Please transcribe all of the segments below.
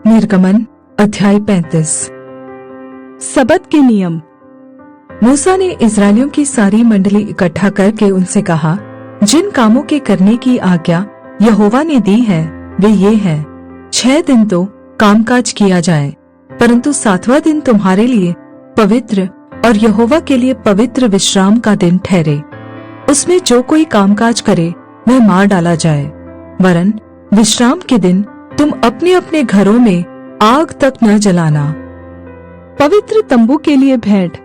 निर्गमन अध्याय 35। सबत के नियम। मूसा ने इस्राएलियों की सारी मंडली इकट्ठा करके उनसे कहा, जिन कामों के करने की आज्ञा यहोवा ने दी है वे ये है। 6 दिन तो कामकाज किया जाए, परंतु 7वां दिन तुम्हारे लिए पवित्र और यहोवा के लिए पवित्र विश्राम का दिन ठहरे। उसमें जो कोई कामकाज करे वह मार डाला जाए, वरन विश्राम के दिन तुम अपने अपने घरों में आग तक न जलाना। पवित्र तंबू के लिए भेंट।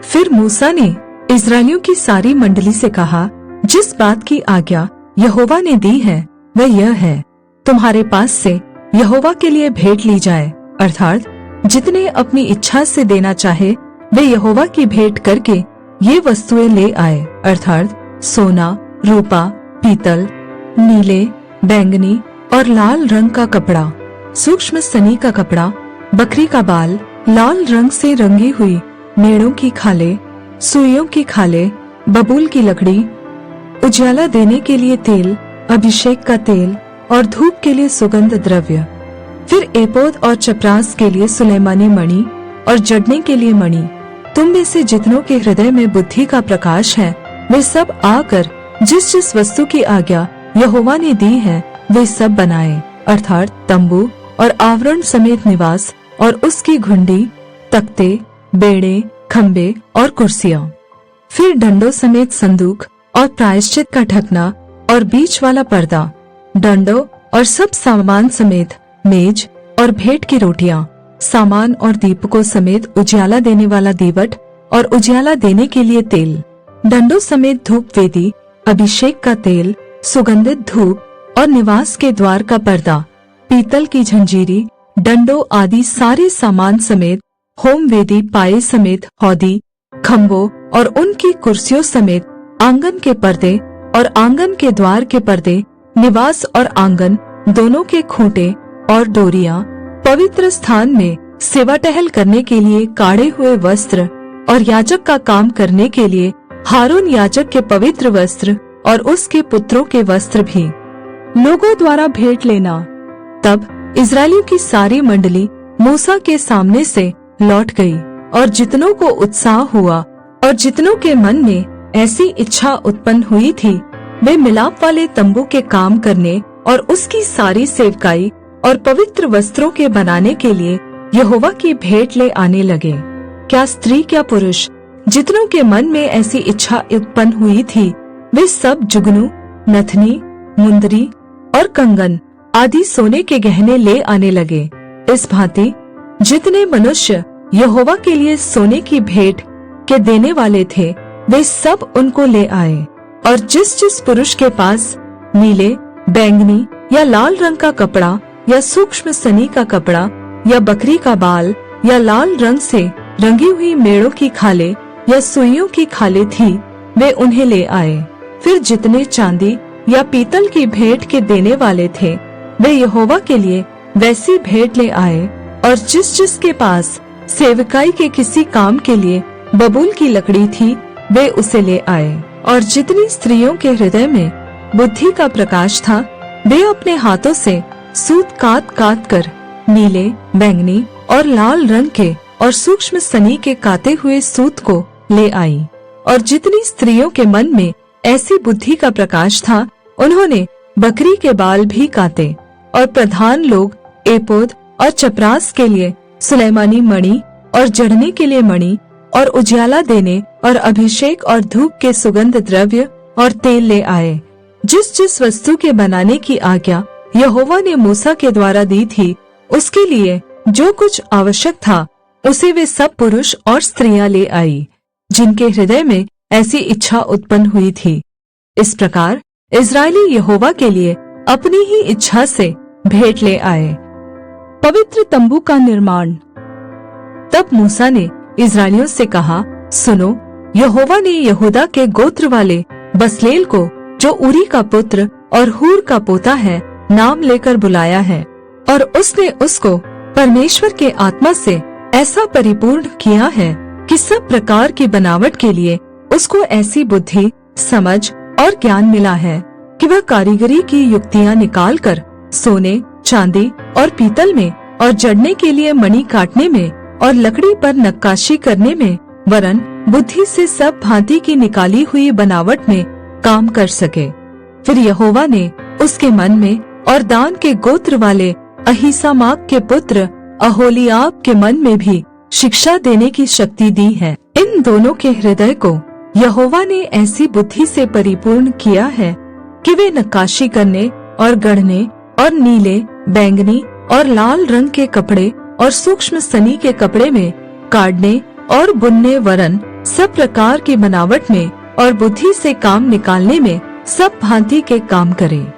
फिर मूसा ने इस्राएलियों की सारी मंडली से कहा, जिस बात की आज्ञा यहोवा ने दी है वह यह है, तुम्हारे पास से यहोवा के लिए भेंट ली जाए, अर्थात जितने अपनी इच्छा से देना चाहे वे यहोवा की भेंट करके ये वस्तुएं ले आए, अर्थात सोना, रूपा, पीतल, नीले, बैंगनी और लाल रंग का कपड़ा, सूक्ष्म सनी का कपड़ा, बकरी का बाल, लाल रंग से रंगी हुई मेढ़ों की खालें, सुइयों की खालें, बबूल की लकड़ी, उजाला देने के लिए तेल, अभिषेक का तेल और धूप के लिए सुगंध द्रव्य। फिर एपोद और चपरास के लिए सुलेमानी मणि और जड़ने के लिए मणि। तुम में से जितनों के हृदय में बुद्धि का प्रकाश है वे सब आकर जिस जिस वस्तु की आज्ञा यहोवा ने दी है वे सब बनाए, अर्थात तंबू और आवरण समेत निवास और उसकी घुंडी, तख्ते, बेड़े, खम्बे और कुर्सियां। फिर डंडों समेत संदूक और प्रायश्चित का ढकना और बीच वाला पर्दा, डंडों और सब सामान समेत मेज और भेंट की रोटियां, सामान और दीपकों समेत उजियाला देने वाला दीवट और उजियाला देने के लिए तेल, डंडों समेत धूप वेदी, अभिषेक का तेल, सुगंधित धूप और निवास के द्वार का पर्दा, पीतल की झंझीरी, डंडों आदि सारे सामान समेत होम वेदी, पाए समेत हौदी, खम्बों और उनकी कुर्सियों समेत आंगन के पर्दे और आंगन के द्वार के पर्दे, निवास और आंगन दोनों के खूंटे और डोरियां, पवित्र स्थान में सेवा टहल करने के लिए काढ़े हुए वस्त्र और याजक का काम करने के लिए हारून याजक के पवित्र वस्त्र और उसके पुत्रों के वस्त्र भी। लोगों द्वारा भेंट लेना। तब इस्राएलियों की सारी मंडली मूसा के सामने से लौट गई, और जितनों को उत्साह हुआ और जितनों के मन में ऐसी इच्छा उत्पन्न हुई थी वे मिलाप वाले तंबू के काम करने और उसकी सारी सेवकाई और पवित्र वस्त्रों के बनाने के लिए यहोवा की भेंट ले आने लगे। क्या स्त्री क्या पुरुष, जितनों के मन में ऐसी इच्छा उत्पन्न हुई थी वे सब जुगनू, नथनी, मुंदरी और कंगन आदि सोने के गहने ले आने लगे। इस भांति जितने मनुष्य यहोवा के लिए सोने की भेंट के देने वाले थे वे सब उनको ले आए, और जिस जिस पुरुष के पास नीले, बैंगनी या लाल रंग का कपड़ा या सूक्ष्म सनी का कपड़ा या बकरी का बाल या लाल रंग से रंगी हुई मेढ़ों की खालें या सुइयों की खालें थी वे उन्हें ले आए। फिर जितने चांदी या पीतल की भेंट के देने वाले थे वे यहोवा के लिए वैसी भेंट ले आए, और जिस जिस के पास सेवकाई के किसी काम के लिए बबूल की लकड़ी थी वे उसे ले आए। और जितनी स्त्रियों के हृदय में बुद्धि का प्रकाश था वे अपने हाथों से सूत काट काट कर नीले, बैंगनी और लाल रंग के और सूक्ष्म सनी के काते हुए सूत को ले आई। और जितनी स्त्रियों के मन में ऐसी बुद्धि का प्रकाश था उन्होंने बकरी के बाल भी काटे। और प्रधान लोग एपोद और चपरास के लिए सुलेमानी मणि और जड़ने के लिए मणि और उजियाला देने और अभिषेक और धूप के सुगंध द्रव्य और तेल ले आए। जिस जिस वस्तु के बनाने की आज्ञा यहोवा ने मूसा के द्वारा दी थी उसके लिए जो कुछ आवश्यक था उसे वे सब पुरुष और स्त्रियां ले आई जिनके हृदय में ऐसी इच्छा उत्पन्न हुई थी। इस प्रकार इस्राएली यहोवा के लिए अपनी ही इच्छा से भेंट ले आए। पवित्र तंबू का निर्माण। तब मूसा ने इस्राएलियों से कहा, सुनो, यहोवा ने यहूदा के गोत्र वाले बसलेल को, जो उरी का पुत्र और हूर का पोता है, नाम लेकर बुलाया है, और उसने उसको परमेश्वर के आत्मा से ऐसा परिपूर्ण किया है कि सब प्रकार की बनावट के लिए उसको ऐसी बुद्धि, समझ और ज्ञान मिला है कि वह कारीगरी की युक्तियां निकालकर सोने, चांदी और पीतल में और जड़ने के लिए मणि काटने में और लकड़ी पर नक्काशी करने में, वरन बुद्धि से सब भांति की निकाली हुई बनावट में काम कर सके। फिर यहोवा ने उसके मन में और दान के गोत्र वाले अहीसामाक के पुत्र अहोलियाब के मन में भी शिक्षा देने की शक्ति दी है। इन दोनों के हृदय को यहोवा ने ऐसी बुद्धि से परिपूर्ण किया है कि वे नक्काशी करने और गढ़ने और नीले, बैंगनी और लाल रंग के कपड़े और सूक्ष्म सनी के कपड़े में काटने और बुनने, वरन सब प्रकार की बनावट में और बुद्धि से काम निकालने में सब भांति के काम करें।